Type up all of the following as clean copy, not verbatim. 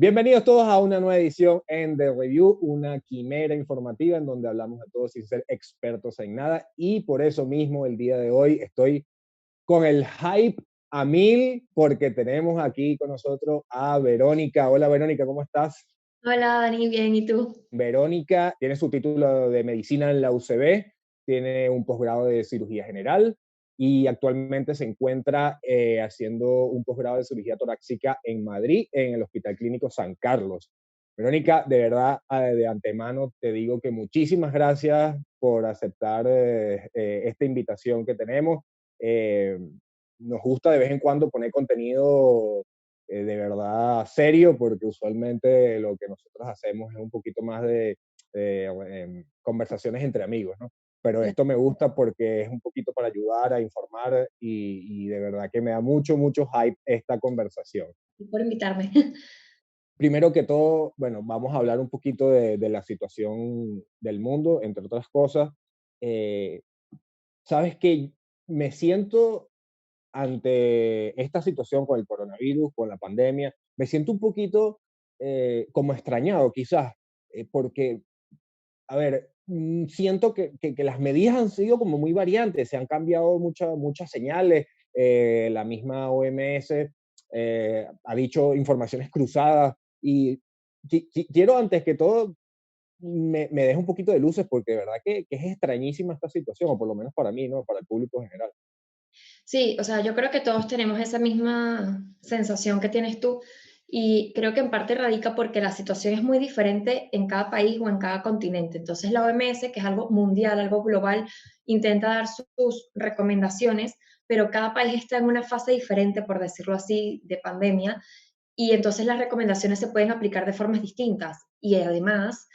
Bienvenidos todos a una nueva edición en The Review, una quimera informativa en donde hablamos de todo sin ser expertos en nada. Y por eso mismo el día de hoy estoy con el hype a mil porque tenemos aquí con nosotros a Verónica. Hola Verónica, ¿cómo estás? Hola Dani, bien, ¿y tú? Verónica tiene su título de medicina en la UCB, tiene un posgrado de cirugía general y actualmente se encuentra haciendo un posgrado de cirugía torácica en Madrid, en el Hospital Clínico San Carlos. Verónica, de verdad, de antemano te digo que muchísimas gracias por aceptar esta invitación que tenemos. Eh, Nos gusta de vez en cuando poner contenido de verdad serio, porque usualmente lo que nosotros hacemos es un poquito más de conversaciones entre amigos, ¿no? Pero Gracias esto me gusta porque es un poquito para ayudar a informar y de verdad que me da mucho, mucho hype esta conversación. por invitarme. Primero que todo, bueno, vamos a hablar un poquito de la situación del mundo, entre otras cosas. Eh, Sabes que me siento ante esta situación con el coronavirus, con la pandemia, me siento un poquito como extrañado quizás, porque, a ver, siento que las medidas han sido como muy variantes, se han cambiado muchas señales, la misma OMS ha dicho informaciones cruzadas y quiero antes que todo me deje un poquito de luces porque de verdad que es extrañísima esta situación, o por lo menos para mí, ¿no? Para el público en general. Sí, o sea, yo creo que todos tenemos esa misma sensación que tienes tú y creo que en parte radica porque la situación es muy diferente en cada país o en cada continente. Entonces la OMS, que es algo mundial, algo global, intenta dar sus recomendaciones, pero cada país está en una fase diferente, por decirlo así, de pandemia y entonces las recomendaciones se pueden aplicar de formas distintas. Y además,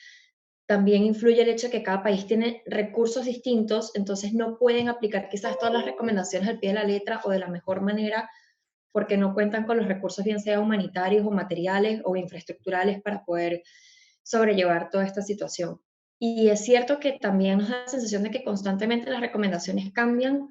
también influye el hecho de que cada país tiene recursos distintos, entonces no pueden aplicar quizás todas las recomendaciones al pie de la letra o de la mejor manera porque no cuentan con los recursos, bien sea humanitarios o materiales o infraestructurales para poder sobrellevar toda esta situación. Y es cierto que también nos da la sensación de que constantemente las recomendaciones cambian.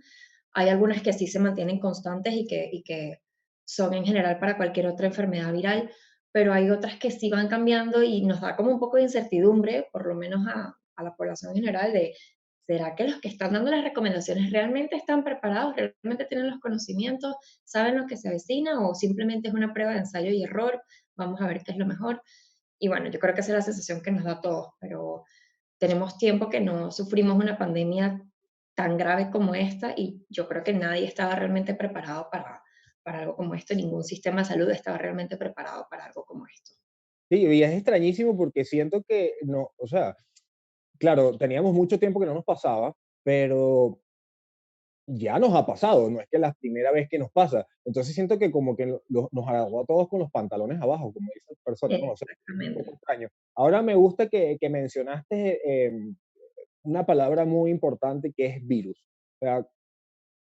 Hay algunas que sí se mantienen constantes y que son en general para cualquier otra enfermedad viral, pero hay otras que sí van cambiando y nos da como un poco de incertidumbre, por lo menos a la población en general, de ¿será que los que están dando las recomendaciones realmente están preparados, realmente tienen los conocimientos, saben lo que se avecina o simplemente es una prueba de ensayo y error? Vamos a ver qué es lo mejor. Y bueno, yo creo que esa es la sensación que nos da a todos, pero tenemos tiempo que no sufrimos una pandemia tan grave como esta y yo creo que nadie estaba realmente preparado para algo como esto, ningún sistema de salud estaba realmente preparado para algo como esto. Sí, y es extrañísimo porque siento que no, o sea, claro, teníamos mucho tiempo que no nos pasaba, pero ya nos ha pasado, no es que es la primera vez que nos pasa. Entonces siento que como que nos agarró a todos con los pantalones abajo, como dicen las personas, ¿no? O sea, es un poco Exactamente. extraño. Ahora me gusta que mencionaste una palabra muy importante que es virus. O sea,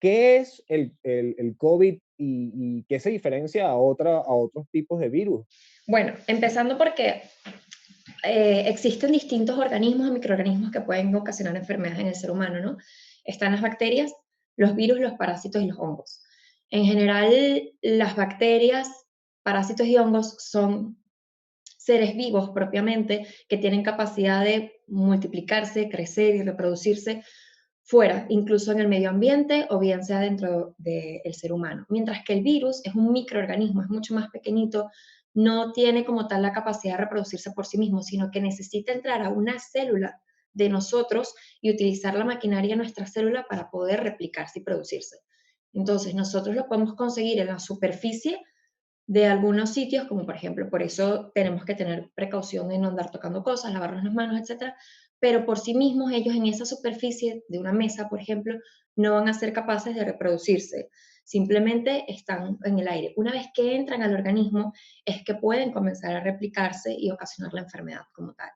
¿qué es el COVID y qué se diferencia a otros tipos de virus? Bueno, empezando porque existen distintos organismos o microorganismos que pueden ocasionar enfermedades en el ser humano, ¿no? Están las bacterias, los virus, los parásitos y los hongos. En general, las bacterias, parásitos y hongos son seres vivos propiamente que tienen capacidad de multiplicarse, crecer y reproducirse fuera, incluso en el medio ambiente o bien sea dentro del ser humano. Mientras que el virus es un microorganismo, es mucho más pequeñito, no tiene como tal la capacidad de reproducirse por sí mismo, sino que necesita entrar a una célula de nosotros y utilizar la maquinaria de nuestra célula para poder replicarse y producirse. Entonces, nosotros lo podemos conseguir en la superficie de algunos sitios, como por ejemplo, por eso tenemos que tener precaución en no andar tocando cosas, lavarnos las manos, etcétera, pero por sí mismos ellos en esa superficie de una mesa, por ejemplo, no van a ser capaces de reproducirse, simplemente están en el aire. Una vez que entran al organismo es que pueden comenzar a replicarse y ocasionar la enfermedad como tal.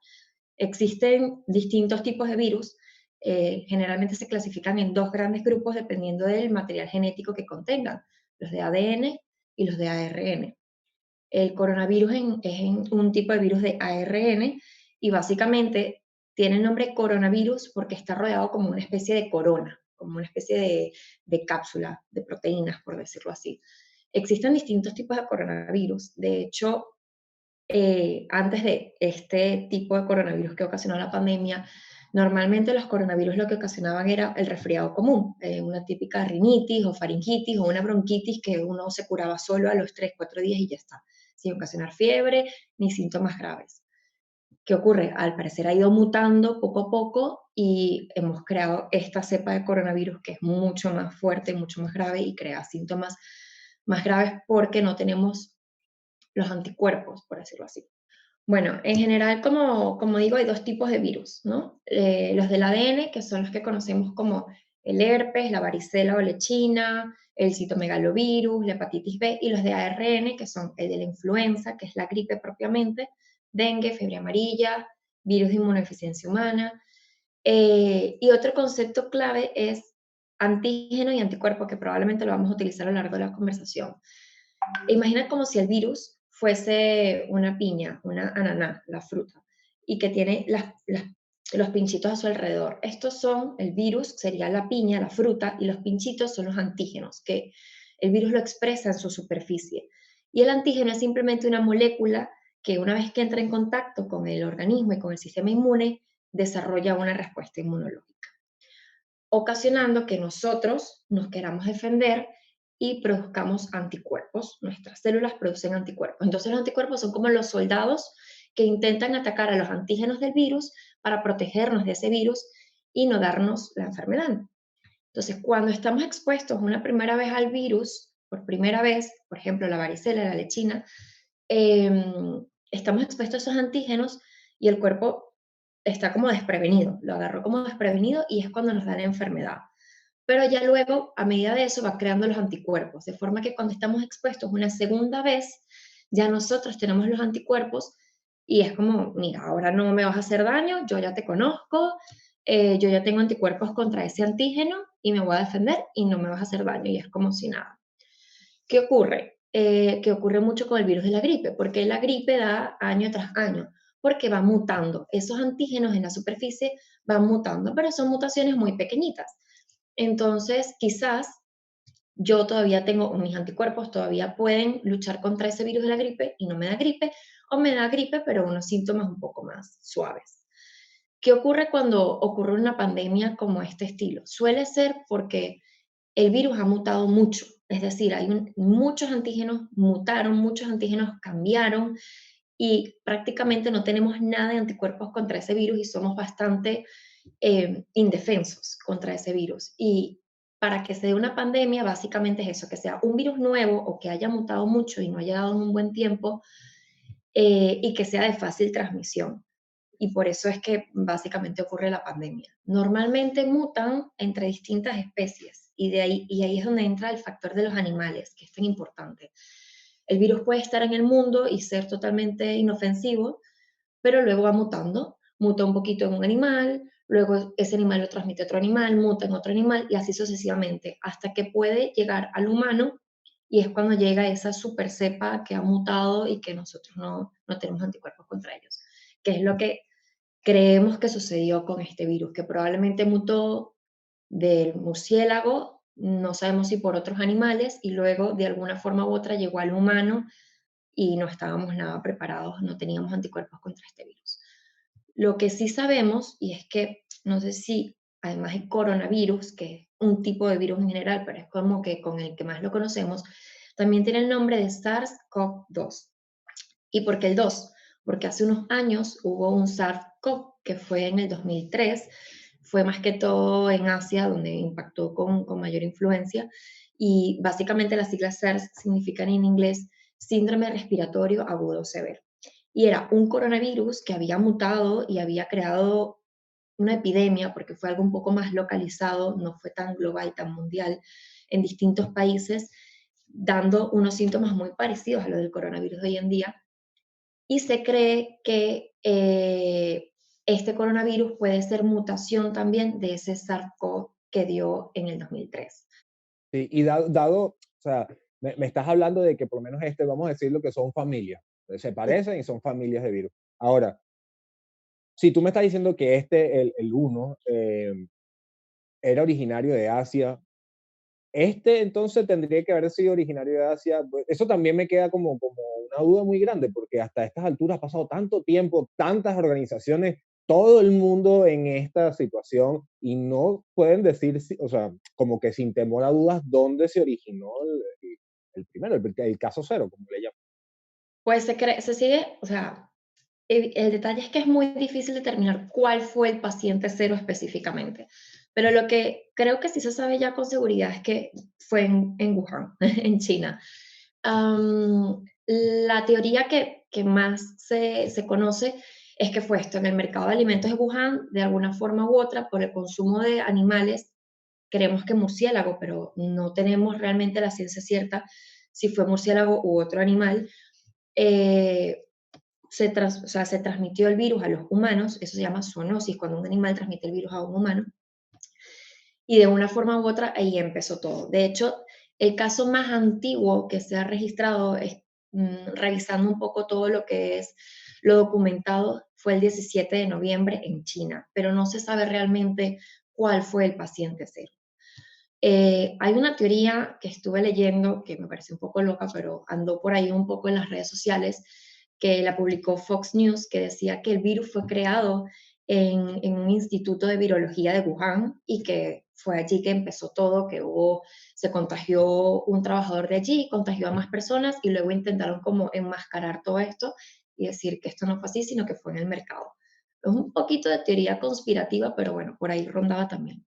Existen distintos tipos de virus, generalmente se clasifican en dos grandes grupos dependiendo del material genético que contengan, los de ADN y los de ARN. El coronavirus un tipo de virus de ARN y básicamente tiene el nombre coronavirus porque está rodeado como una especie de corona, como una especie de cápsula de proteínas, por decirlo así. Existen distintos tipos de coronavirus. De hecho, antes de este tipo de coronavirus que ocasionó la pandemia, normalmente los coronavirus lo que ocasionaban era el resfriado común, una típica rinitis o faringitis o una bronquitis que uno se curaba solo a los 3, 4 días y ya está, sin ocasionar fiebre ni síntomas graves. ¿Qué ocurre? Al parecer ha ido mutando poco a poco y hemos creado esta cepa de coronavirus que es mucho más fuerte, mucho más grave y crea síntomas más graves porque no tenemos los anticuerpos, por decirlo así. Bueno, en general, como digo, hay dos tipos de virus, ¿no? Los del ADN, que son los que conocemos como el herpes, la varicela o lechina, el citomegalovirus, la hepatitis B, y los de ARN, que son el de la influenza, que es la gripe propiamente, dengue, fiebre amarilla, virus de inmunodeficiencia humana. Y otro concepto clave es antígeno y anticuerpo, que probablemente lo vamos a utilizar a lo largo de la conversación. Imagina como si el virus fuese una piña, una ananá, la fruta, y que tiene los pinchitos a su alrededor. Estos son, el virus sería la piña, la fruta, y los pinchitos son los antígenos, que el virus lo expresa en su superficie. Y el antígeno es simplemente una molécula que una vez que entra en contacto con el organismo y con el sistema inmune, desarrolla una respuesta inmunológica, ocasionando que nosotros nos queramos defender y produzcamos anticuerpos. Nuestras células producen anticuerpos. Entonces los anticuerpos son como los soldados que intentan atacar a los antígenos del virus para protegernos de ese virus y no darnos la enfermedad. Entonces, cuando estamos expuestos una primera vez al virus, por primera vez, por ejemplo, la varicela, la lechina, estamos expuestos a esos antígenos y el cuerpo está como desprevenido, lo agarró como desprevenido y es cuando nos da la enfermedad. Pero ya luego, a medida de eso, va creando los anticuerpos, de forma que cuando estamos expuestos una segunda vez, ya nosotros tenemos los anticuerpos y es como, mira, ahora no me vas a hacer daño, yo ya te conozco, yo ya tengo anticuerpos contra ese antígeno y me voy a defender y no me vas a hacer daño y es como si nada. ¿Qué ocurre? Que ocurre mucho con el virus de la gripe, porque la gripe da año tras año, porque va mutando. Esos antígenos en la superficie van mutando, pero son mutaciones muy pequeñitas. Entonces, quizás yo todavía tengo, mis anticuerpos todavía pueden luchar contra ese virus de la gripe y no me da gripe, o me da gripe, pero unos síntomas un poco más suaves. ¿Qué ocurre cuando ocurre una pandemia como este estilo? Suele ser porque el virus ha mutado mucho, es decir, muchos antígenos mutaron, muchos antígenos cambiaron y prácticamente no tenemos nada de anticuerpos contra ese virus y somos bastante indefensos contra ese virus. Y para que se dé una pandemia, básicamente es eso, que sea un virus nuevo o que haya mutado mucho y no haya dado en un buen tiempo y que sea de fácil transmisión. Y por eso es que básicamente ocurre la pandemia. Normalmente mutan entre distintas especies y ahí es donde entra el factor de los animales, que es tan importante. El virus puede estar en el mundo y ser totalmente inofensivo, pero luego va mutando. Muta un poquito en un animal, luego ese animal lo transmite a otro animal, muta en otro animal y así sucesivamente, hasta que puede llegar al humano y es cuando llega esa super cepa que ha mutado y que nosotros no tenemos anticuerpos contra ellos, que es lo que creemos que sucedió con este virus, que probablemente mutó del murciélago, no sabemos si por otros animales, y luego de alguna forma u otra llegó al humano y no estábamos nada preparados, no teníamos anticuerpos contra este virus. Lo que sí sabemos, y es que no sé si además de coronavirus, que es un tipo de virus en general, pero es como que con el que más lo conocemos, también tiene el nombre de SARS-CoV-2. ¿Y por qué el 2? Porque hace unos años hubo un SARS-CoV que fue en el 2003, fue más que todo en Asia, donde impactó con mayor influencia, y básicamente las siglas SARS significan en inglés síndrome respiratorio agudo severo. Y era un coronavirus que había mutado y había creado una epidemia, porque fue algo un poco más localizado, no fue tan global, tan mundial, en distintos países, dando unos síntomas muy parecidos a los del coronavirus de hoy en día, y se cree que este coronavirus puede ser mutación también de ese SARS-CoV que dio en el 2003. Sí, y dado, o sea, me estás hablando de que por lo menos vamos a decir lo que son familias, se parecen y son familias de virus. Ahora, si tú me estás diciendo que el uno, era originario de Asia, Entonces tendría que haber sido originario de Asia. Pues, eso también me queda como una duda muy grande, porque hasta estas alturas ha pasado tanto tiempo, tantas organizaciones, todo el mundo en esta situación y no pueden decir, o sea, como que sin temor a dudas, dónde se originó el primero, el caso cero, como le llaman. Pues se sigue, o sea, el detalle es que es muy difícil determinar cuál fue el paciente cero específicamente, pero lo que creo que sí se sabe ya con seguridad es que fue en Wuhan, en China. La teoría que más se conoce es que fue esto, en el mercado de alimentos de Wuhan, de alguna forma u otra, por el consumo de animales, creemos que murciélago, pero no tenemos realmente la ciencia cierta si fue murciélago u otro animal. eh, o sea, se transmitió el virus a los humanos, eso se llama zoonosis, cuando un animal transmite el virus a un humano, y de una forma u otra ahí empezó todo. De hecho, el caso más antiguo que se ha registrado, revisando un poco todo lo que es lo documentado, fue el 17 de noviembre en China, pero no se sabe realmente cuál fue el paciente cero. Hay una teoría que estuve leyendo que me parece un poco loca, pero andó por ahí un poco en las redes sociales, que la publicó Fox News, que decía que el virus fue creado en un instituto de virología de Wuhan y que fue allí que empezó todo, que se contagió un trabajador de allí, contagió a más personas y luego intentaron como enmascarar todo esto y decir que esto no fue así, sino que fue en el mercado. Es un poquito de teoría conspirativa, pero bueno, por ahí rondaba también.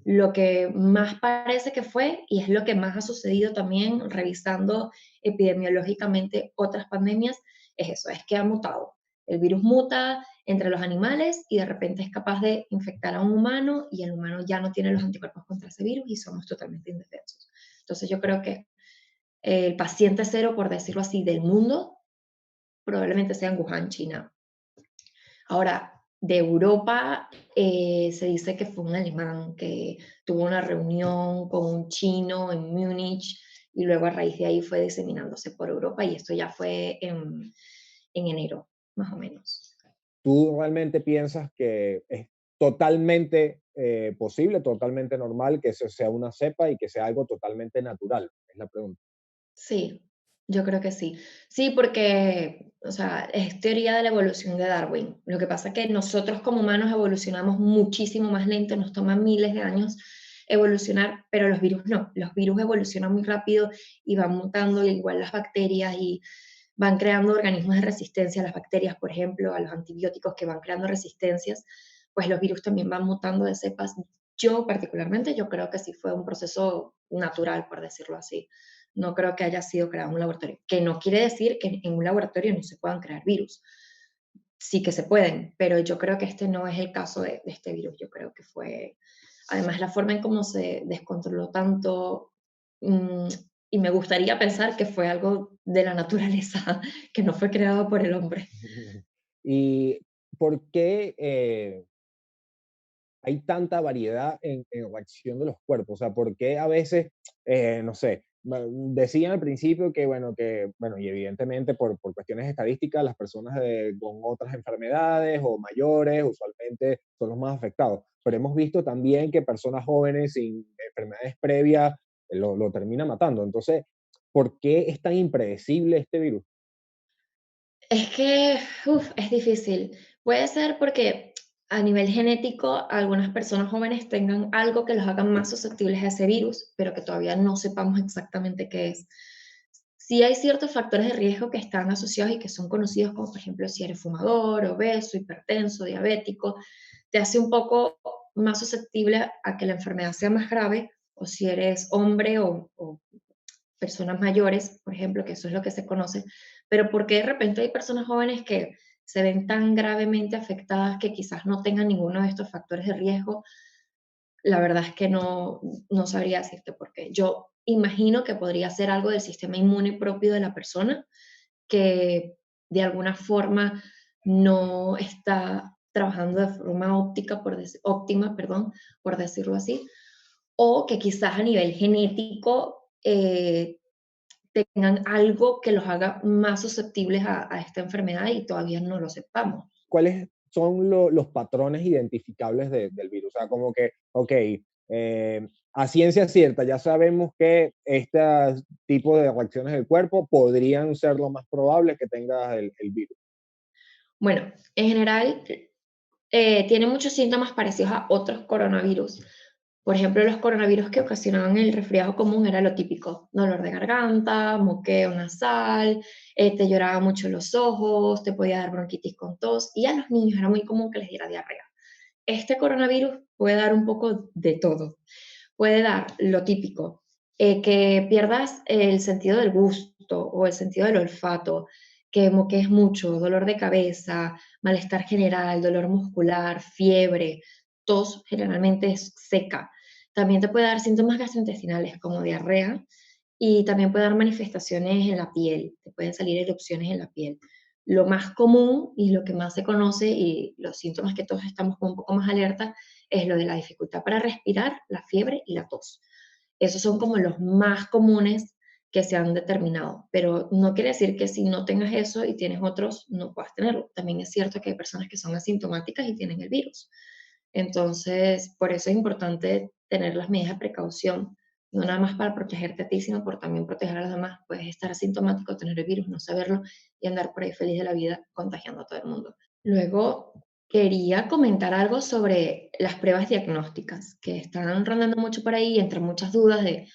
Lo que más parece que fue, y es lo que más ha sucedido también revisando epidemiológicamente otras pandemias, es eso, es que ha mutado. El virus muta entre los animales y de repente es capaz de infectar a un humano y el humano ya no tiene los anticuerpos contra ese virus y somos totalmente indefensos. Entonces yo creo que el paciente cero, por decirlo así, del mundo probablemente sea en Wuhan, China. Ahora, de Europa se dice que fue un alemán que tuvo una reunión con un chino en Múnich y luego a raíz de ahí fue diseminándose por Europa y esto ya fue en enero, más o menos. ¿Tú realmente piensas que es totalmente posible, totalmente normal que eso sea una cepa y que sea algo totalmente natural? Es la pregunta. Sí, yo creo que sí. Sí, porque, o sea, es teoría de la evolución de Darwin. Lo que pasa es que nosotros como humanos evolucionamos muchísimo más lento, nos toma miles de años evolucionar, pero los virus no. Los virus evolucionan muy rápido y van mutando, igual las bacterias, y van creando organismos de resistencia a las bacterias, por ejemplo, a los antibióticos que van creando resistencias, pues los virus también van mutando de cepas. Yo particularmente, yo creo que sí fue un proceso natural, por decirlo así. No creo que haya sido creado en un laboratorio, que no quiere decir que en un laboratorio no se puedan crear virus. Sí que se pueden, pero yo creo que este no es el caso de este virus. Yo creo que fue, además, la forma en cómo se descontroló tanto, mm, y me gustaría pensar que fue algo de la naturaleza, que no fue creado por el hombre. ¿Y por qué hay tanta variedad en reacción de los cuerpos? O sea, ¿por qué a veces, no sé, decían al principio bueno, y evidentemente por cuestiones estadísticas, las personas con otras enfermedades o mayores usualmente son los más afectados, pero hemos visto también que personas jóvenes sin enfermedades previas lo terminan matando. Entonces, ¿por qué es tan impredecible este virus? Es que, es difícil. Puede ser porque a nivel genético algunas personas jóvenes tengan algo que los haga más susceptibles a ese virus, pero que todavía no sepamos exactamente qué es. Sí hay ciertos factores de riesgo que están asociados y que son conocidos, como por ejemplo si eres fumador, obeso, hipertenso, diabético, te hace un poco más susceptible a que la enfermedad sea más grave, o si eres hombre o personas mayores, por ejemplo, que eso es lo que se conoce, pero ¿por qué de repente hay personas jóvenes que se ven tan gravemente afectadas que quizás no tengan ninguno de estos factores de riesgo? La verdad es que no sabría decirte por qué. Yo imagino que podría ser algo del sistema inmune propio de la persona que de alguna forma no está trabajando de forma óptima, perdón, por decirlo así, o que quizás a nivel genético tengan algo que los haga más susceptibles a esta enfermedad y todavía no lo sepamos. ¿Cuáles son los patrones identificables del virus? O sea, como que, ok, A ciencia cierta, ya sabemos que este tipo de reacciones del cuerpo podrían ser lo más probable que tengas el virus. Bueno, en general, tiene muchos síntomas parecidos a otros coronavirus. Por ejemplo, los coronavirus que ocasionaban el resfriado común era lo típico: dolor de garganta, moqueo nasal, te lloraban mucho los ojos, te podía dar bronquitis con tos, y a los niños era muy común que les diera diarrea. Este coronavirus puede dar un poco de todo. Puede dar lo típico, que pierdas el sentido del gusto o el sentido del olfato, que moquees mucho, dolor de cabeza, malestar general, dolor muscular, fiebre, tos generalmente es seca. También te puede dar síntomas gastrointestinales como diarrea, y también puede dar manifestaciones en la piel, te pueden salir erupciones en la piel. Lo más común y lo que más se conoce, y los síntomas que todos estamos como un poco más alerta, es lo de la dificultad para respirar, la fiebre y la tos. Esos son como los más comunes que se han determinado, pero no quiere decir que si no tengas eso y tienes otros, no puedas tenerlo. También es cierto que hay personas que son asintomáticas y tienen el virus. Entonces, por eso es importante tener las medidas de precaución, no nada más para protegerte a ti, sino por también proteger a los demás. Puedes estar asintomático, tener el virus, no saberlo y andar por ahí feliz de la vida contagiando a todo el mundo. Luego, quería comentar algo sobre las pruebas diagnósticas, que están rondando mucho por ahí, entre muchas dudas de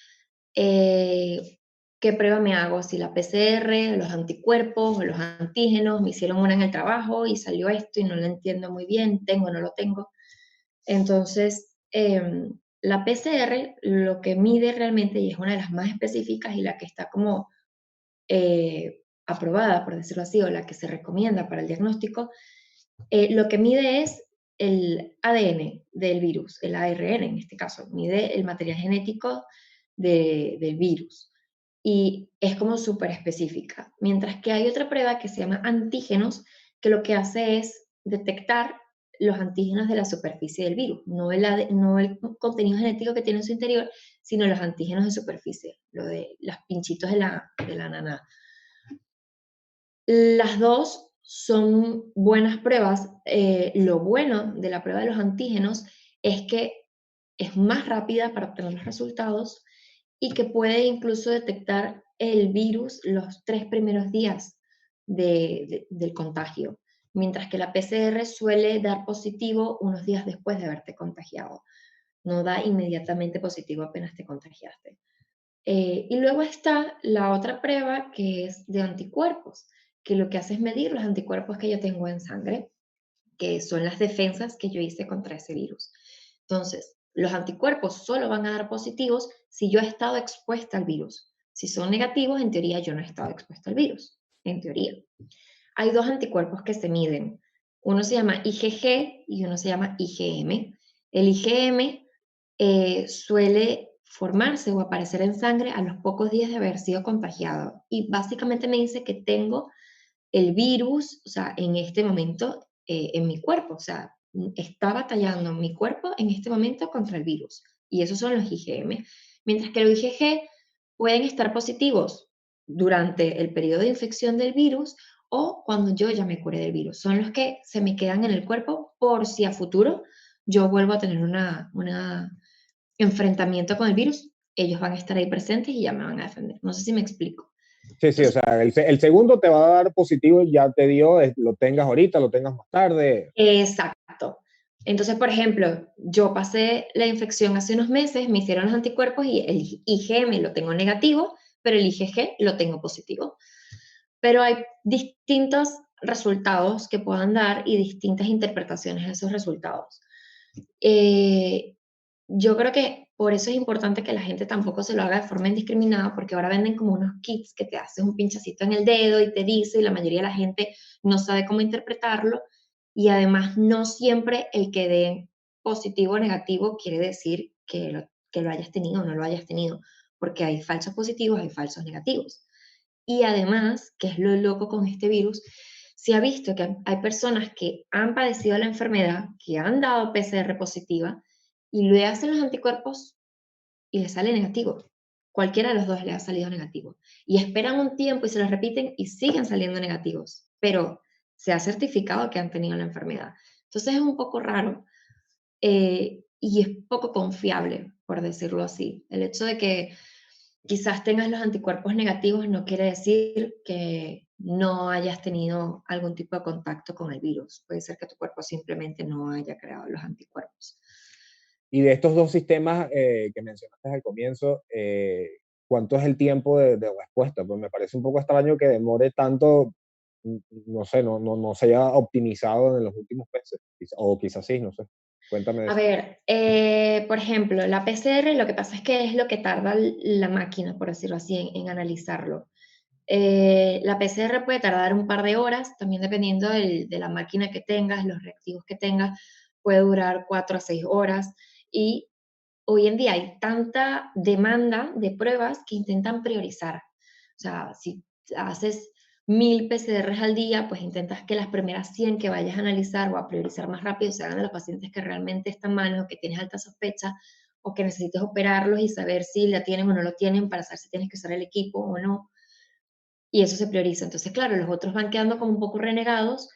qué prueba me hago, si la PCR, los anticuerpos o los antígenos. Me hicieron una en el trabajo y salió esto y no lo entiendo muy bien, tengo o no lo tengo. Entonces, la PCR lo que mide realmente, y es una de las más específicas y la que está como aprobada, por decirlo así, o la que se recomienda para el diagnóstico, lo que mide es el ADN del virus, el ARN en este caso, mide el material genético del virus y es como súper específica. Mientras que hay otra prueba que se llama antígenos, que lo que hace es detectar los antígenos de la superficie del virus, no el contenido genético que tiene en su interior, sino los antígenos de superficie, lo de los pinchitos de la ananá. Las dos son buenas pruebas. Lo bueno de la prueba de los antígenos es que es más rápida para obtener los resultados y que puede incluso detectar el virus los 3 primeros días del contagio, mientras que la PCR suele dar positivo unos días después de haberte contagiado. No da inmediatamente positivo apenas te contagiaste. Y luego está la otra prueba que es de anticuerpos, que lo que hace es medir los anticuerpos que yo tengo en sangre, que son las defensas que yo hice contra ese virus. Entonces, los anticuerpos solo van a dar positivos si yo he estado expuesta al virus. Si son negativos, en teoría yo no he estado expuesta al virus, en teoría. Hay dos anticuerpos que se miden. Uno se llama IgG y uno se llama IgM. El IgM suele formarse o aparecer en sangre a los pocos días de haber sido contagiado. Y básicamente me dice que tengo el virus, o sea, en este momento en mi cuerpo. O sea, está batallando mi cuerpo en este momento contra el virus. Y esos son los IgM. Mientras que los IgG pueden estar positivos durante el periodo de infección del virus o cuando yo ya me curé del virus. Son los que se me quedan en el cuerpo por si a futuro yo vuelvo a tener una enfrentamiento con el virus, ellos van a estar ahí presentes y ya me van a defender. No sé si me explico. Sí, sí, o Entonces, sea, el segundo te va a dar positivo, ya te dio, lo tengas ahorita, lo tengas más tarde. exacto. Entonces, por ejemplo, yo pasé la infección hace unos meses, me hicieron los anticuerpos y el IgM lo tengo negativo, pero el IgG lo tengo positivo. Pero hay distintos resultados que puedan dar y distintas interpretaciones de esos resultados. Eh, yo creo que por eso es importante que la gente tampoco se lo haga de forma indiscriminada, porque ahora venden como unos kits que te haces un pinchacito en el dedo y te dice, y la mayoría de la gente no sabe cómo interpretarlo, y además no siempre el que dé positivo o negativo quiere decir que lo hayas tenido o no lo hayas tenido, porque hay falsos positivos, hay falsos negativos. Y además, que es lo loco con este virus, se ha visto que hay personas que han padecido la enfermedad, que han dado PCR positiva, y le hacen los anticuerpos y le sale negativo. Cualquiera de los dos le ha salido negativo. Y esperan un tiempo y se los repiten y siguen saliendo negativos, pero se ha certificado que han tenido la enfermedad. Entonces es un poco raro. y es poco confiable, por decirlo así. El hecho de que quizás tengas los anticuerpos negativos no quiere decir que no hayas tenido algún tipo de contacto con el virus. Puede ser que tu cuerpo simplemente no haya creado los anticuerpos. Y de estos dos sistemas que mencionaste al comienzo, ¿cuánto es el tiempo de respuesta? Pues me parece un poco extraño que demore tanto, no sé, no se haya optimizado en los últimos meses, o quizás sí, no sé. Cuéntame de A eso. ver, por ejemplo, la PCR lo que pasa es que es lo que tarda la máquina, por decirlo así, en analizarlo. La PCR puede tardar un par de horas, también dependiendo de la máquina que tengas, los reactivos que tengas, puede durar 4 a 6 horas. Y hoy en día hay tanta demanda de pruebas que intentan priorizar. O sea, si haces 1000 PCRs al día, pues intentas que las primeras 100 que vayas a analizar o a priorizar más rápido se hagan de los pacientes que realmente están mal o que tienes alta sospecha o que necesites operarlos y saber si la tienen o no lo tienen para saber si tienes que usar el equipo o no. Y eso se prioriza. Entonces, claro, los otros van quedando como un poco renegados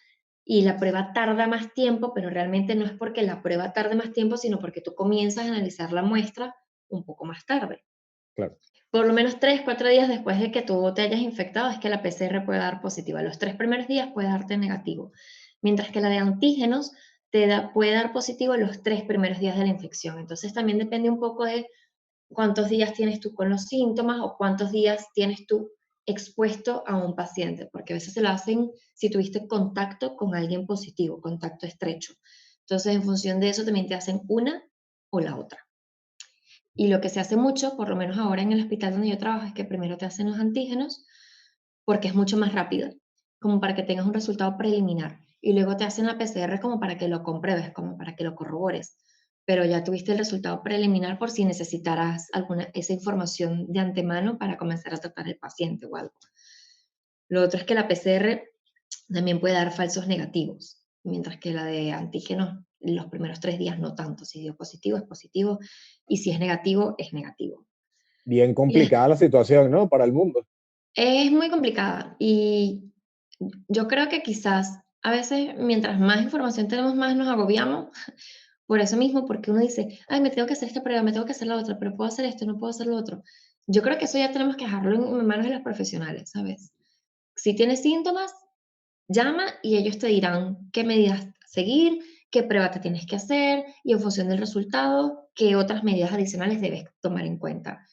y la prueba tarda más tiempo, pero realmente no es porque la prueba tarde más tiempo, sino porque tú comienzas a analizar la muestra un poco más tarde. Claro. Por lo menos 3, 4 días después de que tú te hayas infectado es que la PCR puede dar positiva. Los 3 primeros días puede darte negativo, mientras que la de antígenos puede dar positivo los 3 primeros días de la infección. Entonces también depende un poco de cuántos días tienes tú con los síntomas o cuántos días tienes tú expuesto a un paciente, porque a veces se lo hacen si tuviste contacto con alguien positivo, contacto estrecho. Entonces, en función de eso, también te hacen una o la otra. Y lo que se hace mucho, por lo menos ahora en el hospital donde yo trabajo, es que primero te hacen los antígenos, porque es mucho más rápido, como para que tengas un resultado preliminar. Y luego te hacen la PCR como para que lo compruebes, como para que lo corrobores. Pero ya tuviste el resultado preliminar por si necesitaras esa información de antemano para comenzar a tratar el paciente o algo. Lo otro es que la PCR también puede dar falsos negativos, mientras que la de antígenos los primeros 3 días no tanto. Si dio positivo, es positivo, y si es negativo, es negativo. Bien Y es complicada la situación, ¿no? Para el mundo. Es muy complicada y yo creo que quizás a veces mientras más información tenemos, más nos agobiamos. Por eso mismo, porque uno dice, ay, me tengo que hacer esta prueba, me tengo que hacer la otra, pero puedo hacer esto, no puedo hacer lo otro. Yo creo que eso ya tenemos que dejarlo en manos de los profesionales, ¿sabes? Si tienes síntomas, llama y ellos te dirán qué medidas seguir, qué prueba te tienes que hacer y en función del resultado, qué otras medidas adicionales debes tomar en cuenta.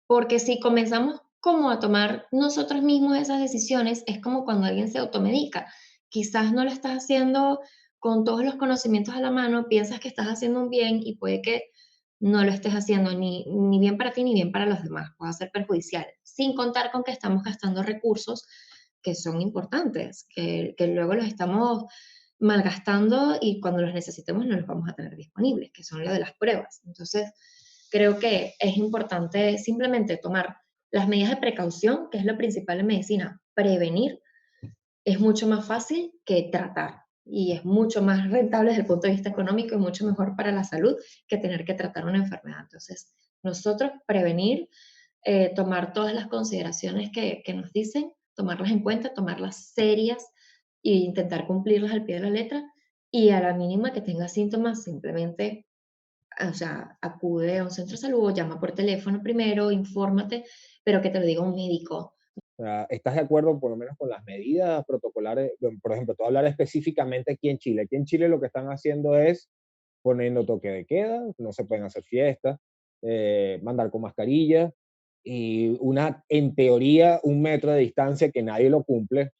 Porque si comenzamos como a tomar nosotros mismos esas decisiones, es como cuando alguien se automedica. Quizás no lo estás haciendo con todos los conocimientos a la mano, piensas que estás haciendo un bien y puede que no lo estés haciendo ni bien para ti ni bien para los demás, puede ser perjudicial, sin contar con que estamos gastando recursos que son importantes, que luego los estamos malgastando y cuando los necesitemos no los vamos a tener disponibles, que son lo de las pruebas. Entonces, creo que es importante simplemente tomar las medidas de precaución, que es lo principal en medicina. Prevenir es mucho más fácil que tratar y es mucho más rentable desde el punto de vista económico y mucho mejor para la salud que tener que tratar una enfermedad. Entonces, nosotros prevenir, tomar todas las consideraciones que nos dicen, tomarlas en cuenta, tomarlas serias e intentar cumplirlas al pie de la letra y a la mínima que tenga síntomas, simplemente o sea, acude a un centro de salud o llama por teléfono primero, infórmate, pero que te lo diga un médico. O sea, ¿estás de acuerdo por lo menos con las medidas protocolares? Bueno, por ejemplo, te voy a hablar específicamente aquí en Chile. Aquí en Chile lo que están haciendo es poniendo toque de queda, no se pueden hacer fiestas, mandar con mascarilla y en teoría, 1 metro de distancia que nadie lo cumple.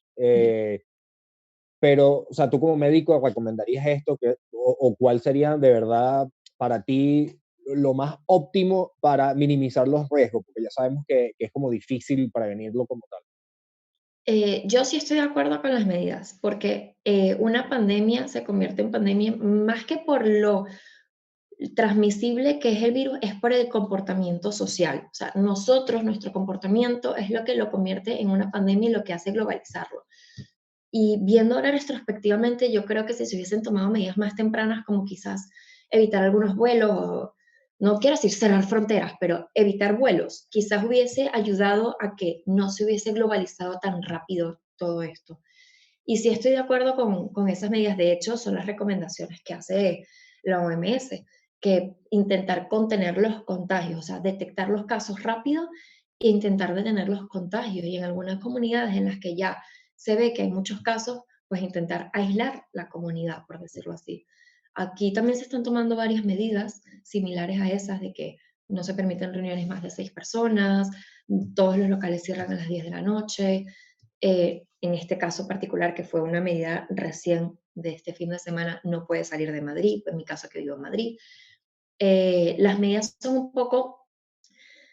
Pero, o sea, tú como médico recomendarías esto o cuál sería de verdad para ti lo más óptimo para minimizar los riesgos, porque ya sabemos que es como difícil prevenirlo como tal. Yo sí estoy de acuerdo con las medidas, porque una pandemia se convierte en pandemia más que por lo transmisible que es el virus, es por el comportamiento social. O sea, nosotros, nuestro comportamiento es lo que lo convierte en una pandemia y lo que hace globalizarlo. Y viendo ahora retrospectivamente, yo creo que si se hubiesen tomado medidas más tempranas, como quizás evitar algunos vuelos, o, no quiero decir cerrar fronteras, pero evitar vuelos, quizás hubiese ayudado a que no se hubiese globalizado tan rápido todo esto. Y sí estoy de acuerdo con esas medidas. De hecho, son las recomendaciones que hace la OMS, que intentar contener los contagios, o sea, detectar los casos rápido e intentar detener los contagios. Y en algunas comunidades en las que ya se ve que hay muchos casos, pues intentar aislar la comunidad, por decirlo así. Aquí también se están tomando varias medidas similares a esas de que no se permiten reuniones más de 6 personas, todos los locales cierran a las 10 de la noche. En este caso particular, que fue una medida recién de este fin de semana, no puede salir de Madrid, en mi caso que vivo en Madrid. Las medidas son un poco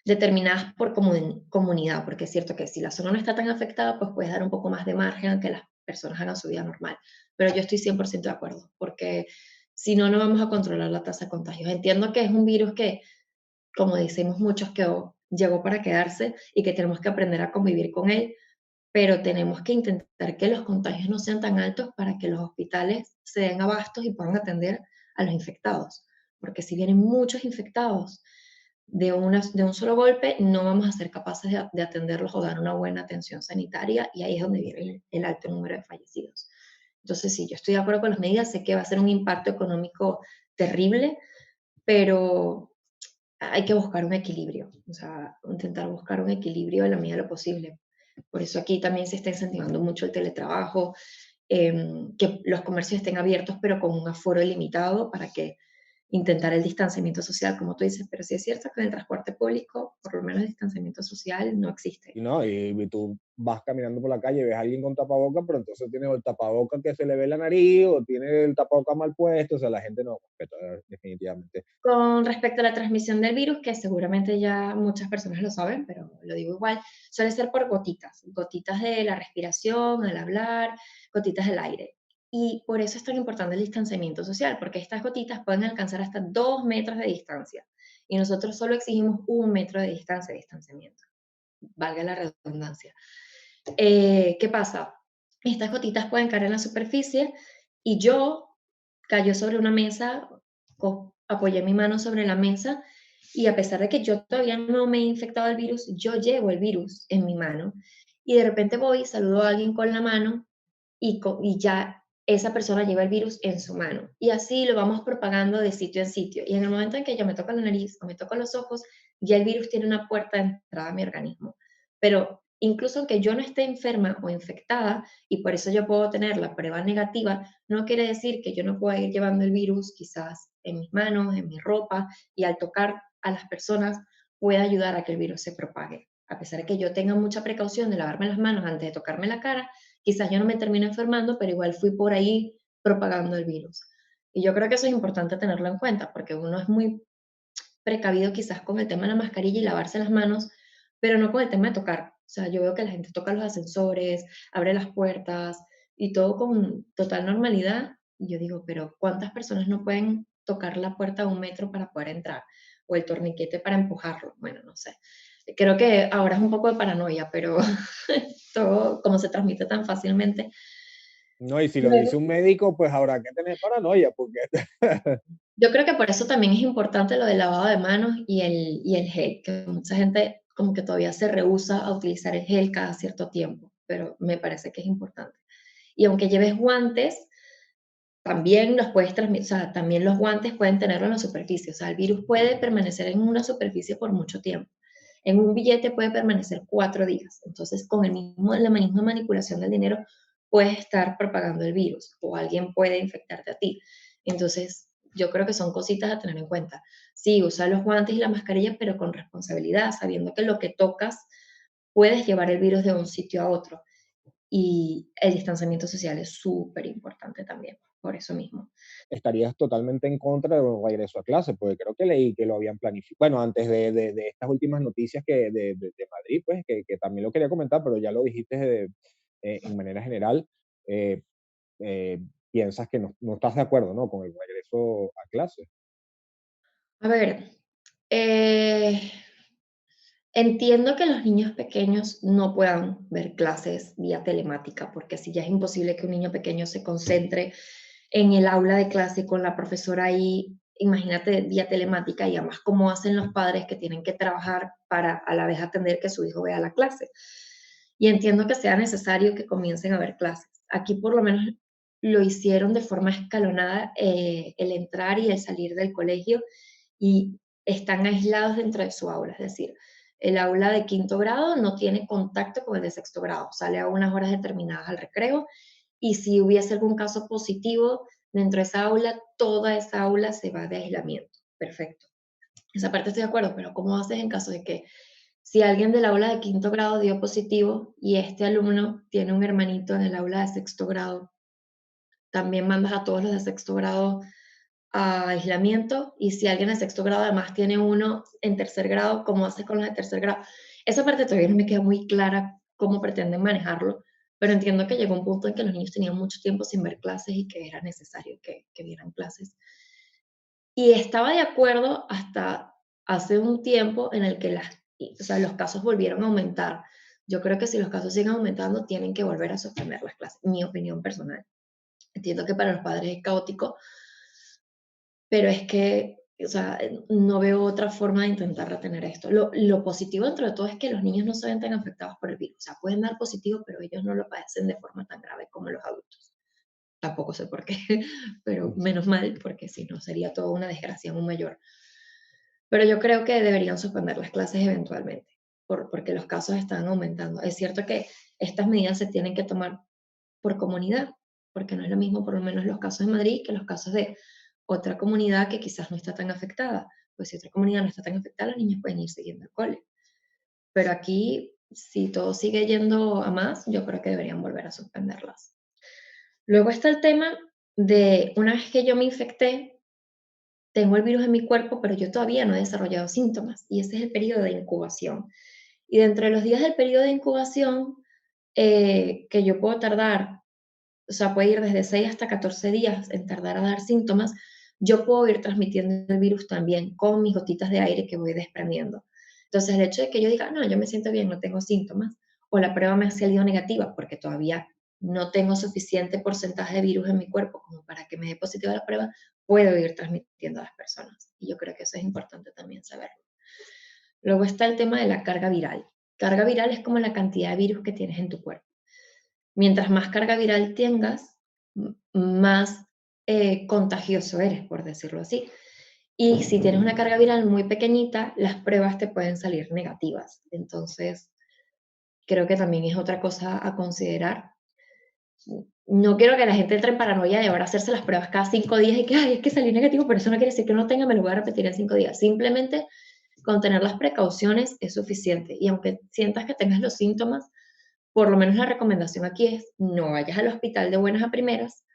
determinadas por comunidad, porque es cierto que si la zona no está tan afectada, pues puedes dar un poco más de margen a que las personas hagan su vida normal. Pero yo estoy 100% de acuerdo, porque si no, no vamos a controlar la tasa de contagios. Entiendo que es un virus que, como decimos muchos, que llegó para quedarse y que tenemos que aprender a convivir con él, pero tenemos que intentar que los contagios no sean tan altos para que los hospitales se den abastos y puedan atender a los infectados. Porque si vienen muchos infectados de un solo golpe, no vamos a ser capaces de atenderlos o dar una buena atención sanitaria y ahí es donde viene el alto número de fallecidos. Entonces, sí, yo estoy de acuerdo con las medidas, sé que va a ser un impacto económico terrible, pero hay que buscar un equilibrio, o sea, intentar buscar un equilibrio en la medida de lo posible. Por eso aquí también se está incentivando mucho el teletrabajo, que los comercios estén abiertos, pero con un aforo limitado para que intentar el distanciamiento social, como tú dices, pero sí es cierto que en el transporte público, por lo menos el distanciamiento social no existe. Y no, y tú vas caminando por la calle, ves a alguien con tapaboca, pero entonces tiene el tapaboca que se le ve la nariz o tiene el tapaboca mal puesto, o sea, la gente no respeta definitivamente. Con respecto a la transmisión del virus, que seguramente ya muchas personas lo saben, pero lo digo igual, suele ser por gotitas, gotitas de la respiración, al hablar, gotitas del aire. Y por eso es tan importante el distanciamiento social, porque estas gotitas pueden alcanzar hasta 2 metros de distancia. Y nosotros solo exigimos 1 metro de distancia de distanciamiento, valga la redundancia. ¿Qué pasa? Estas gotitas pueden caer en la superficie y yo cayó sobre una mesa, apoyé mi mano sobre la mesa y a pesar de que yo todavía no me he infectado el virus, yo llevo el virus en mi mano y de repente voy, saludo a alguien con la mano y ya esa persona lleva el virus en su mano. Y así lo vamos propagando de sitio en sitio. Y en el momento en que yo me toco la nariz o me toco los ojos, ya el virus tiene una puerta de entrada a mi organismo. Pero incluso aunque yo no esté enferma o infectada, y por eso yo puedo tener la prueba negativa, no quiere decir que yo no pueda ir llevando el virus quizás en mis manos, en mi ropa, y al tocar a las personas pueda ayudar a que el virus se propague. A pesar de que yo tenga mucha precaución de lavarme las manos antes de tocarme la cara, quizás yo no me termino enfermando, pero igual fui por ahí propagando el virus. Y yo creo que eso es importante tenerlo en cuenta, porque uno es muy precavido quizás con el tema de la mascarilla y lavarse las manos, pero no con el tema de tocar. O sea, yo veo que la gente toca los ascensores, abre las puertas y todo con total normalidad. Y yo digo, pero ¿cuántas personas no pueden tocar la puerta a 1 metro para poder entrar? O el torniquete para empujarlo. Bueno, no sé. Creo que ahora es un poco de paranoia, pero todo como se transmite tan fácilmente. No, y si lo dice Luego, un médico, pues habrá que tener paranoia, porque yo creo que por eso también es importante lo del lavado de manos y el gel, que mucha gente como que todavía se rehúsa a utilizar el gel cada cierto tiempo, pero me parece que es importante. Y aunque lleves guantes, también los puedes transmitir, o sea, también los guantes pueden tenerlo en la superficie, o sea, el virus puede permanecer en una superficie por mucho tiempo. En un billete puede permanecer 4 días, entonces con la misma manipulación del dinero puedes estar propagando el virus o alguien puede infectarte a ti. Entonces, yo creo que son cositas a tener en cuenta. Sí, usa los guantes y la mascarilla, pero con responsabilidad, sabiendo que lo que tocas puedes llevar el virus de un sitio a otro. Y el distanciamiento social es súper importante también, por eso mismo. estarías totalmente en contra de un regreso a clase, porque creo que leí que lo habían planificado. Bueno, antes de estas últimas noticias de Madrid, pues, que también lo quería comentar, pero ya lo dijiste en manera general, eh, eh, piensas que no estás de acuerdo, ¿no? Con el regreso a clase. A ver, eh, entiendo que los niños pequeños no puedan ver clases vía telemática, porque si ya es imposible que un niño pequeño se concentre en el aula de clase con la profesora ahí, imagínate vía telemática y además cómo hacen los padres que tienen que trabajar para a la vez atender que su hijo vea la clase. Y entiendo que sea necesario que comiencen a ver clases. Aquí por lo menos lo hicieron de forma escalonada, el entrar y el salir del colegio, y están aislados dentro de su aula. Es decir, el aula de quinto grado no tiene contacto con el de sexto grado, sale a unas horas determinadas al recreo, y si hubiese algún caso positivo dentro de esa aula, toda esa aula se va de aislamiento. Perfecto. Esa parte estoy de acuerdo, pero ¿cómo haces en caso de que si alguien del aula de quinto grado dio positivo y este alumno tiene un hermanito en el aula de sexto grado? También mandas a todos los de sexto grado a aislamiento, y si alguien de sexto grado además tiene uno en tercer grado, ¿cómo haces con los de tercer grado? Esa parte todavía no me queda muy clara cómo pretenden manejarlo, pero entiendo que llegó un punto en que los niños tenían mucho tiempo sin ver clases y que era necesario que vieran clases. Y estaba de acuerdo hasta hace un tiempo en el que o sea, los casos volvieron a aumentar. Yo creo que si los casos siguen aumentando, tienen que volver a suspender las clases, mi opinión personal. Entiendo que para los padres es caótico, pero es que, o sea, no veo otra forma de intentar retener esto. Lo positivo dentro de todo es que los niños no se ven tan afectados por el virus. O sea, pueden dar positivo, pero ellos no lo padecen de forma tan grave como los adultos. Tampoco sé por qué, pero menos mal, porque si no sería toda una desgracia aún mayor. Pero yo creo que deberían suspender las clases eventualmente, porque los casos están aumentando. Es cierto que estas medidas se tienen que tomar por comunidad, porque no es lo mismo por lo menos los casos de Madrid que los casos de otra comunidad que quizás no está tan afectada. Pues si otra comunidad no está tan afectada, los niños pueden ir siguiendo el cole. Pero aquí, si todo sigue yendo a más, yo creo que deberían volver a suspenderlas. Luego está el tema de una vez que yo me infecté, tengo el virus en mi cuerpo, pero yo todavía no he desarrollado síntomas, y ese es el periodo de incubación. Y dentro de los días del periodo de incubación, que yo puedo tardar, o sea, puede ir desde 6 hasta 14 días en tardar a dar síntomas, yo puedo ir transmitiendo el virus también con mis gotitas de aire que voy desprendiendo. Entonces, el hecho de que yo diga, no, yo me siento bien, no tengo síntomas, o la prueba me ha salido negativa porque todavía no tengo suficiente porcentaje de virus en mi cuerpo como para que me dé positiva la prueba, puedo ir transmitiendo a las personas. Y yo creo que eso es importante también saberlo. Luego está el tema de la carga viral. Carga viral es como la cantidad de virus que tienes en tu cuerpo. Mientras más carga viral tengas, más contagioso eres, por decirlo así. Y si tienes una carga viral muy pequeñita, las pruebas te pueden salir negativas. Entonces, creo que también es otra cosa a considerar. No quiero que la gente entre en paranoia de ahora hacerse las pruebas cada 5 días y que, ay, es que salí negativo, pero eso no quiere decir que no tenga, me lo voy a repetir en 5 días. Simplemente con tener las precauciones es suficiente. Y aunque sientas que tengas los síntomas, por lo menos la recomendación aquí es no vayas al hospital de buenas a primeras,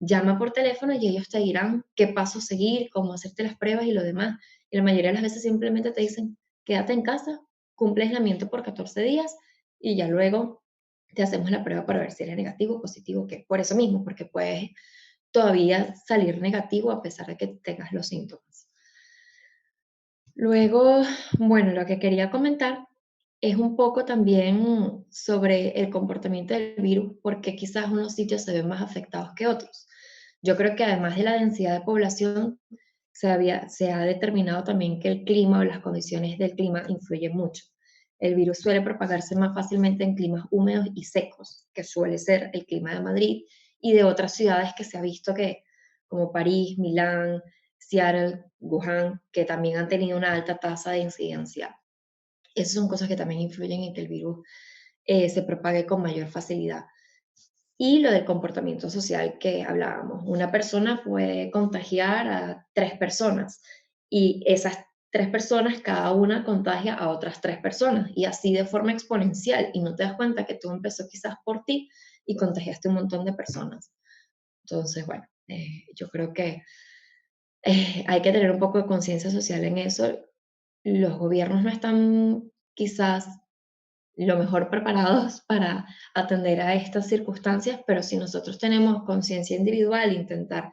llama por teléfono y ellos te dirán qué paso seguir, cómo hacerte las pruebas y lo demás. Y la mayoría de las veces simplemente te dicen, quédate en casa, cumple aislamiento por 14 días y ya luego te hacemos la prueba para ver si eres negativo o positivo, que por eso mismo, porque puedes todavía salir negativo a pesar de que tengas los síntomas. Luego, bueno, lo que quería comentar es un poco también sobre el comportamiento del virus, porque quizás unos sitios se ven más afectados que otros. Yo creo que además de la densidad de población, se ha determinado también que el clima o las condiciones del clima influyen mucho. El virus suele propagarse más fácilmente en climas húmedos y secos, que suele ser el clima de Madrid y de otras ciudades que se ha visto que, como París, Milán, Seattle, Wuhan, que también han tenido una alta tasa de incidencia. Esas son cosas que también influyen en que el virus se propague con mayor facilidad. Y lo del comportamiento social que hablábamos. Una persona puede contagiar a 3 personas y esas 3 personas, cada una contagia a otras 3 personas y así de forma exponencial, y no te das cuenta que todo empezó quizás por ti y contagiaste un montón de personas. Entonces, bueno, yo creo que hay que tener un poco de conciencia social en eso. Los gobiernos no están quizás lo mejor preparados para atender a estas circunstancias, pero si nosotros tenemos conciencia individual, intentar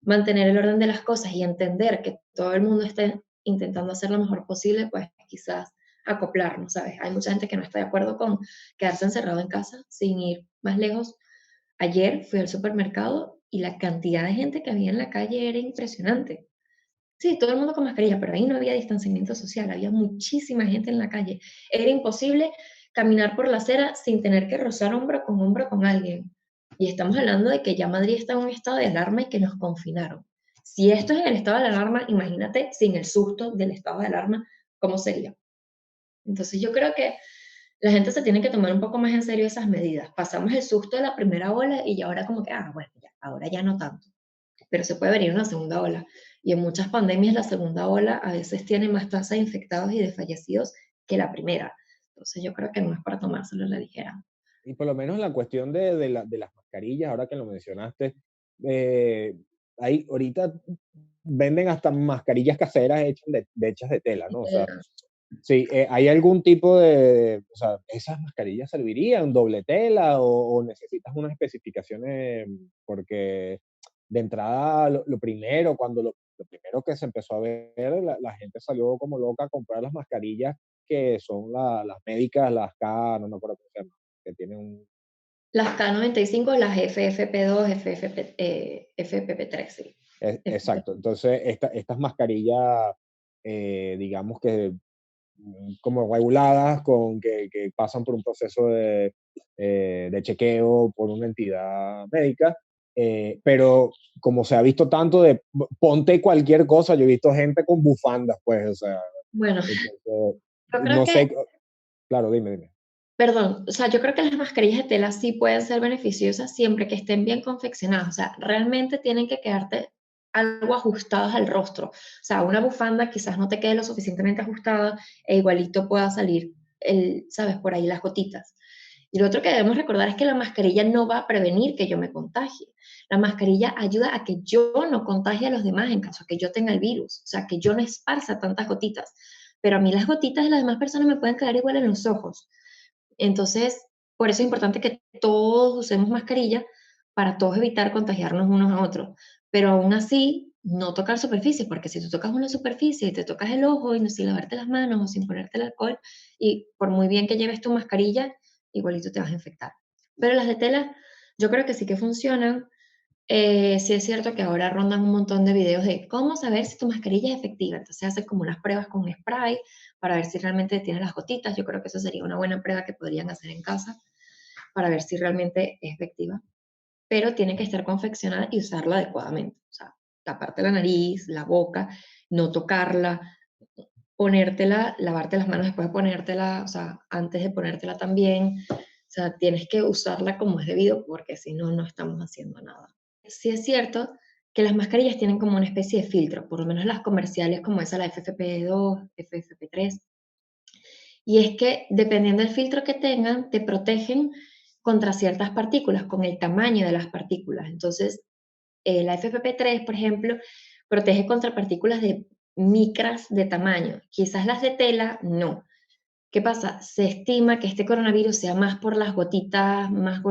mantener el orden de las cosas y entender que todo el mundo está intentando hacer lo mejor posible, pues quizás acoplarnos, ¿sabes? Hay mucha gente que no está de acuerdo con quedarse encerrado en casa sin ir más lejos. Ayer fui al supermercado y la cantidad de gente que había en la calle era impresionante. Sí, todo el mundo con mascarilla, pero ahí no había distanciamiento social, había muchísima gente en la calle. Era imposible caminar por la acera sin tener que rozar hombro con alguien. Y estamos hablando de que ya Madrid está en un estado de alarma y que nos confinaron. Si esto es en el estado de alarma, imagínate sin el susto del estado de alarma, ¿cómo sería? Entonces yo creo que la gente se tiene que tomar un poco más en serio esas medidas. Pasamos el susto de la primera ola y ya ahora como que, bueno, ya, ahora ya no tanto. Pero se puede venir una segunda ola. Y en muchas pandemias la segunda ola a veces tiene más tasa de infectados y de fallecidos que la primera. Entonces yo creo que no es para tomárselo a la ligera. Y por lo menos la cuestión de las mascarillas, ahora que lo mencionaste, eh, hay ahorita venden hasta mascarillas caseras hechas de tela, ¿no? O sea, sí, ¿hay algún tipo o sea, esas mascarillas servirían doble tela o necesitas unas especificaciones? Porque de entrada, lo primero, lo primero que se empezó a ver, la gente salió como loca a comprar las mascarillas que son las médicas, las K, no me acuerdo cómo se llaman, que tienen un... Las K95, las FFP2, FFP3, sí. Exacto, entonces estas mascarillas, digamos que como reguladas, que pasan por un proceso de chequeo por una entidad médica, pero como se ha visto tanto de ponte cualquier cosa, yo he visto gente con bufandas, pues, o sea, Bueno, entonces, yo creo no que sé, claro, dime. perdón, o sea, yo creo que las mascarillas de tela sí pueden ser beneficiosas siempre que estén bien confeccionadas, o sea, realmente tienen que quedarte algo ajustadas al rostro. O sea, una bufanda quizás no te quede lo suficientemente ajustada e igualito pueda salir sabes, por ahí las gotitas. Y lo otro que debemos recordar es que la mascarilla no va a prevenir que yo me contagie. La mascarilla ayuda a que yo no contagie a los demás en caso de que yo tenga el virus, o sea, que yo no esparza tantas gotitas. Pero a mí las gotitas de las demás personas me pueden caer igual en los ojos. Entonces, por eso es importante que todos usemos mascarilla para todos evitar contagiarnos unos a otros. Pero aún así, no tocar superficies, porque si tú tocas una superficie y te tocas el ojo y no sin lavarte las manos o sin ponerte el alcohol, y por muy bien que lleves tu mascarilla, igualito te vas a infectar. Pero las de tela, yo creo que sí que funcionan. Sí es cierto que ahora rondan un montón de videos de cómo saber si tu mascarilla es efectiva. Entonces hacen como unas pruebas con spray para ver si realmente tiene las gotitas. Yo creo que eso sería una buena prueba que podrían hacer en casa para ver si realmente es efectiva. Pero tiene que estar confeccionada y usarla adecuadamente. O sea, taparte la nariz, la boca, no tocarla, ponértela, lavarte las manos después de ponértela, o sea, antes de ponértela también. O sea, tienes que usarla como es debido porque si no, no estamos haciendo nada. Sí es cierto que las mascarillas tienen como una especie de filtro, por lo menos las comerciales como esa, la FFP2, FFP3, y es que dependiendo del filtro que tengan, te protegen contra ciertas partículas, con el tamaño de las partículas. Entonces, la FFP3, por ejemplo, protege contra partículas de micras de tamaño. Quizás las de tela no. ¿Qué pasa? Se estima que este coronavirus sea más por las gotitas más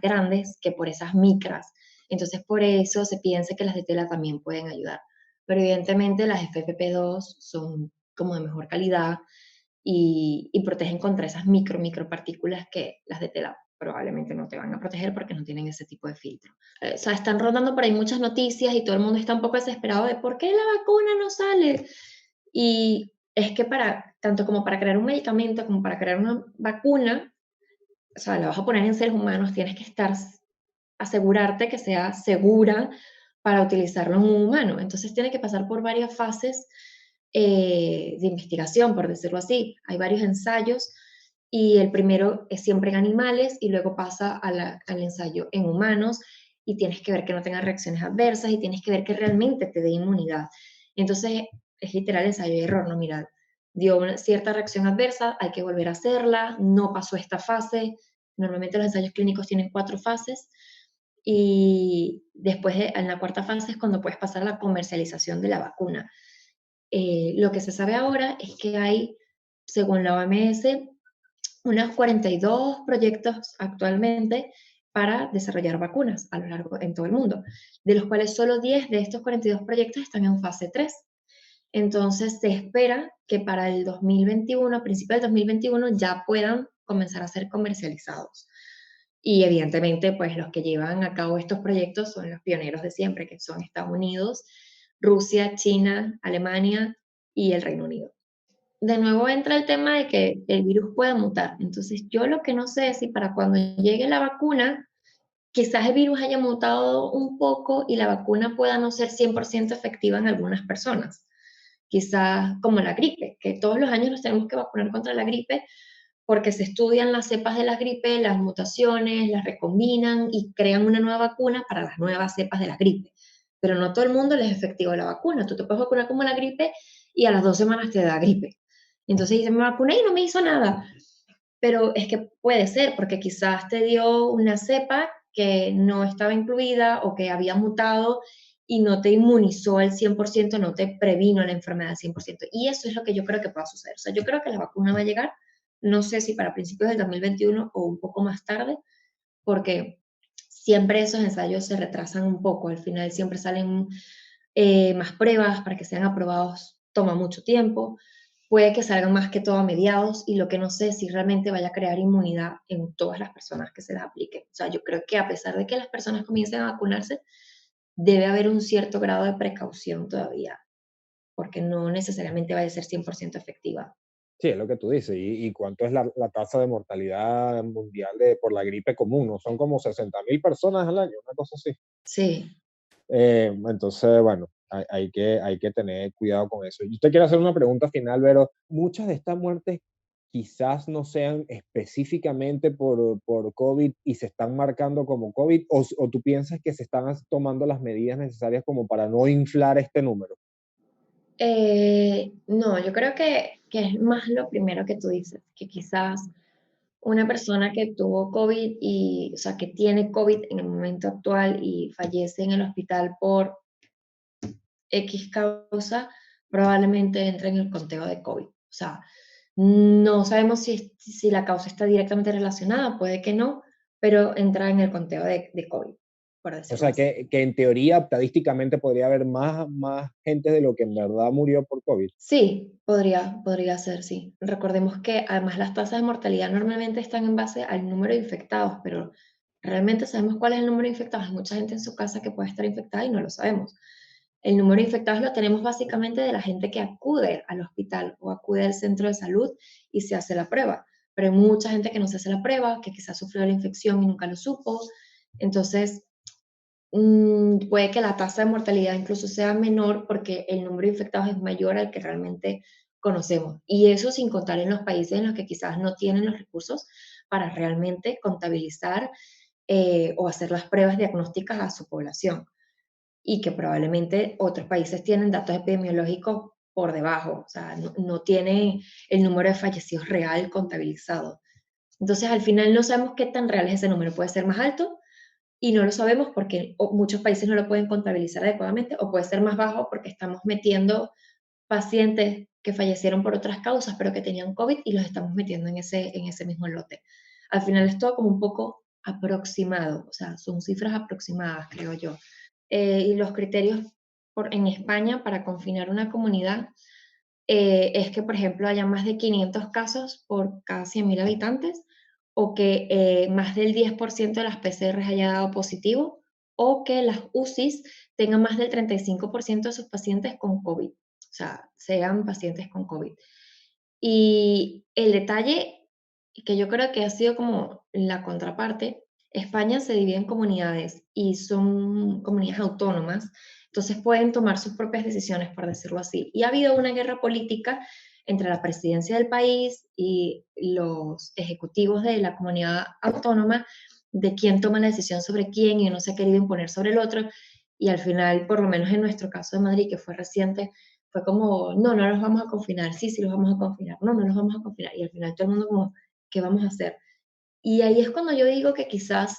grandes que por esas micras. Entonces, por eso se piensa que las de tela también pueden ayudar. Pero evidentemente las FFP2 son como de mejor calidad y protegen contra esas micropartículas que las de tela probablemente no te van a proteger porque no tienen ese tipo de filtro. O sea, están rondando por ahí muchas noticias y todo el mundo está un poco desesperado de por qué la vacuna no sale. Y es que tanto como para crear un medicamento como para crear una vacuna, o sea, la vas a poner en seres humanos, tienes que asegurarte que sea segura para utilizarlo en un humano. Entonces tiene que pasar por varias fases de investigación, por decirlo así. Hay varios ensayos y el primero es siempre en animales y luego pasa al ensayo en humanos y tienes que ver que no tenga reacciones adversas y tienes que ver que realmente te dé inmunidad. Entonces es literal ensayo y error, ¿no? Mira, dio una cierta reacción adversa, hay que volver a hacerla, no pasó esta fase. Normalmente los ensayos clínicos tienen 4 fases y después en la cuarta fase es cuando puedes pasar a la comercialización de la vacuna. Lo que se sabe ahora es que hay, según la OMS, unos 42 proyectos actualmente para desarrollar vacunas a lo largo en todo el mundo, de los cuales solo 10 de estos 42 proyectos están en fase 3. Entonces se espera que para el 2021, a principios del 2021, ya puedan comenzar a ser comercializados. Y evidentemente, pues los que llevan a cabo estos proyectos son los pioneros de siempre, que son Estados Unidos, Rusia, China, Alemania y el Reino Unido. De nuevo entra el tema de que el virus puede mutar. Entonces, yo lo que no sé es si para cuando llegue la vacuna quizás el virus haya mutado un poco y la vacuna pueda no ser 100% efectiva en algunas personas. Quizás como la gripe, que todos los años nos tenemos que vacunar contra la gripe porque se estudian las cepas de la gripe, las mutaciones, las recombinan y crean una nueva vacuna para las nuevas cepas de la gripe. Pero no todo el mundo les es efectivo la vacuna. Tú te puedes vacunar como la gripe y a las 2 semanas te da gripe. Entonces dices, me vacuné y no me hizo nada. Pero es que puede ser, porque quizás te dio una cepa que no estaba incluida o que había mutado y no te inmunizó al 100%, no te previno la enfermedad al 100%. Y eso es lo que yo creo que pueda suceder. O sea, yo creo que la vacuna va a llegar, no sé si para principios del 2021 o un poco más tarde, porque siempre esos ensayos se retrasan un poco. Al final siempre salen más pruebas para que sean aprobados, toma mucho tiempo. Puede que salgan más que todo a mediados y lo que no sé es si realmente vaya a crear inmunidad en todas las personas que se las apliquen. O sea, yo creo que a pesar de que las personas comiencen a vacunarse, debe haber un cierto grado de precaución todavía, porque no necesariamente va a ser 100% efectiva. Sí, es lo que tú dices. ¿Y cuánto es la tasa de mortalidad mundial por la gripe común? ¿No? Son como 60.000 personas al año, una cosa así. Sí. Entonces, bueno, hay que tener cuidado con eso. Yo te quiero hacer una pregunta final, pero muchas de estas muertes quizás no sean específicamente por COVID y se están marcando como COVID, o tú piensas que se están tomando las medidas necesarias como para no inflar este número. No, yo creo que es más lo primero que tú dices, que quizás una persona que tuvo COVID y, o sea, que tiene COVID en el momento actual y fallece en el hospital por X causa, probablemente entre en el conteo de COVID. O sea, no sabemos si la causa está directamente relacionada, puede que no, pero entra en el conteo de COVID, por O decirlo sea, así. que en teoría, estadísticamente, podría haber más gente de lo que en verdad murió por COVID. Sí, podría ser, sí. Recordemos que además las tasas de mortalidad normalmente están en base al número de infectados, pero realmente sabemos cuál es el número de infectados. Hay mucha gente en su casa que puede estar infectada y no lo sabemos. El número de infectados lo tenemos básicamente de la gente que acude al hospital o acude al centro de salud y se hace la prueba. Pero hay mucha gente que no se hace la prueba, que quizás sufrió la infección y nunca lo supo. Entonces, puede que la tasa de mortalidad incluso sea menor porque el número de infectados es mayor al que realmente conocemos. Y eso sin contar en los países en los que quizás no tienen los recursos para realmente contabilizar o hacer las pruebas diagnósticas a su población. Y que probablemente otros países tienen datos epidemiológicos por debajo, o sea, no tienen el número de fallecidos real contabilizado. Entonces, al final no sabemos qué tan real es ese número. Puede ser más alto y no lo sabemos porque muchos países no lo pueden contabilizar adecuadamente, o puede ser más bajo porque estamos metiendo pacientes que fallecieron por otras causas, pero que tenían COVID y los estamos metiendo en ese mismo lote. Al final es todo como un poco aproximado, o sea, son cifras aproximadas, creo yo. Y los criterios en España para confinar una comunidad es que, por ejemplo, haya más de 500 casos por cada 100.000 habitantes, o que más del 10% de las PCRs haya dado positivo, o que las UCIs tengan más del 35% de sus pacientes con COVID, o sea, sean pacientes con COVID. Y el detalle que yo creo que ha sido como la contraparte, España se divide en comunidades y son comunidades autónomas, entonces pueden tomar sus propias decisiones, por decirlo así. Y ha habido una guerra política entre la presidencia del país y los ejecutivos de la comunidad autónoma de quién toma la decisión sobre quién, y uno se ha querido imponer sobre el otro. Y al final, por lo menos en nuestro caso de Madrid, que fue reciente, fue como, no, no los vamos a confinar, sí, sí los vamos a confinar, no, no los vamos a confinar. Y al final todo el mundo como, ¿qué vamos a hacer? Y ahí es cuando yo digo que quizás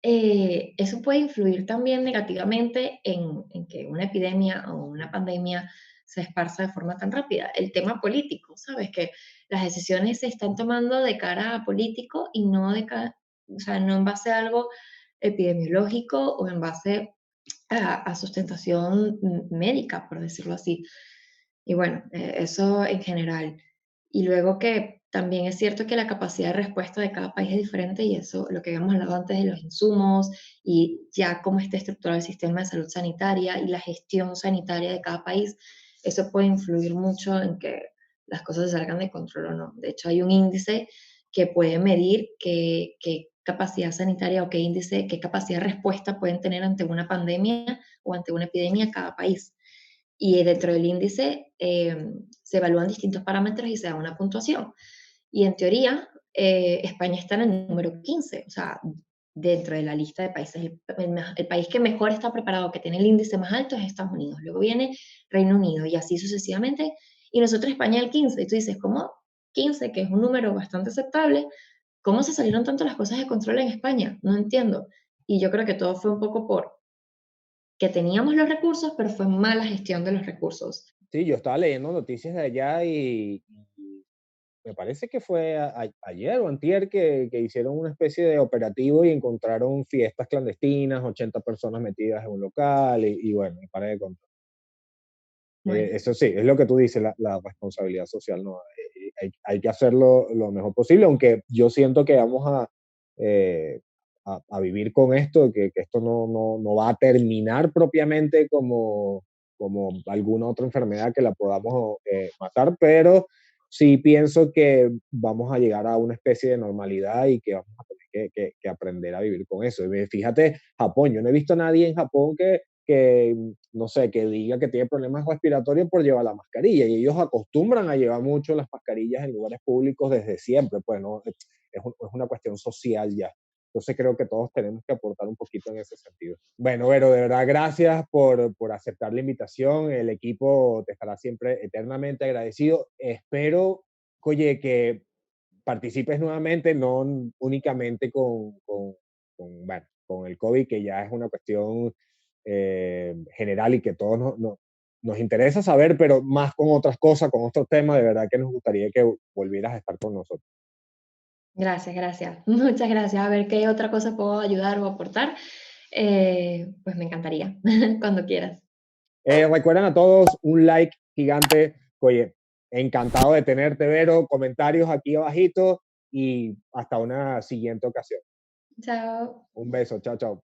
eso puede influir también negativamente en que una epidemia o una pandemia se esparza de forma tan rápida. El tema político, ¿sabes? Que las decisiones se están tomando de cara a político y no o sea, no en base a algo epidemiológico o en base a sustentación médica, por decirlo así. Y bueno, eso en general. Y luego que también es cierto que la capacidad de respuesta de cada país es diferente, y eso, lo que habíamos hablado antes de los insumos y ya cómo está estructurado el sistema de salud sanitaria y la gestión sanitaria de cada país, eso puede influir mucho en que las cosas se salgan de control o no. De hecho, hay un índice que puede medir que capacidad sanitaria o qué índice, qué capacidad de respuesta pueden tener ante una pandemia o ante una epidemia cada país. Y dentro del índice se evalúan distintos parámetros y se da una puntuación. Y en teoría, España está en el número 15, o sea, dentro de la lista de países, el país que mejor está preparado, que tiene el índice más alto es Estados Unidos, luego viene Reino Unido y así sucesivamente, y nosotros España el 15, y tú dices, ¿cómo 15, que es un número bastante aceptable? ¿Cómo se salieron tanto las cosas de control en España? No entiendo. Y yo creo que todo fue un poco por que teníamos los recursos, pero fue mala gestión de los recursos. Sí, yo estaba leyendo noticias de allá y me parece que fue ayer o antier que hicieron una especie de operativo y encontraron fiestas clandestinas, 80 personas metidas en un local y bueno, y para de contar. Bueno, Eso sí, es lo que tú dices, la responsabilidad social, ¿no? Hay que hacerlo lo mejor posible, aunque yo siento que vamos eh, a vivir con esto, que esto no va a terminar propiamente como alguna otra enfermedad que la podamos matar, pero sí pienso que vamos a llegar a una especie de normalidad y que vamos a tener que aprender a vivir con eso. Y fíjate, Japón, yo no he visto a nadie en Japón que no sé, que diga que tiene problemas respiratorios por llevar la mascarilla. Y ellos acostumbran a llevar mucho las mascarillas en lugares públicos desde siempre, pues no, es una cuestión social ya. Entonces creo que todos tenemos que aportar un poquito en ese sentido. Bueno, Vero, de verdad, gracias por aceptar la invitación. El equipo te estará siempre eternamente agradecido. Espero, oye, que participes nuevamente, no únicamente bueno, con el COVID, que ya es una cuestión general y que todos nos interesa saber, pero más con otras cosas, con otros temas, de verdad que nos gustaría que volvieras a estar con nosotros. gracias, gracias. Muchas gracias. A ver qué otra cosa puedo ayudar o aportar. Pues me encantaría, cuando quieras. Recuerden a todos un like gigante. Oye, encantado de tenerte, Vero. Comentarios aquí abajito y hasta una siguiente ocasión. Chao. Un beso. Chao, chao.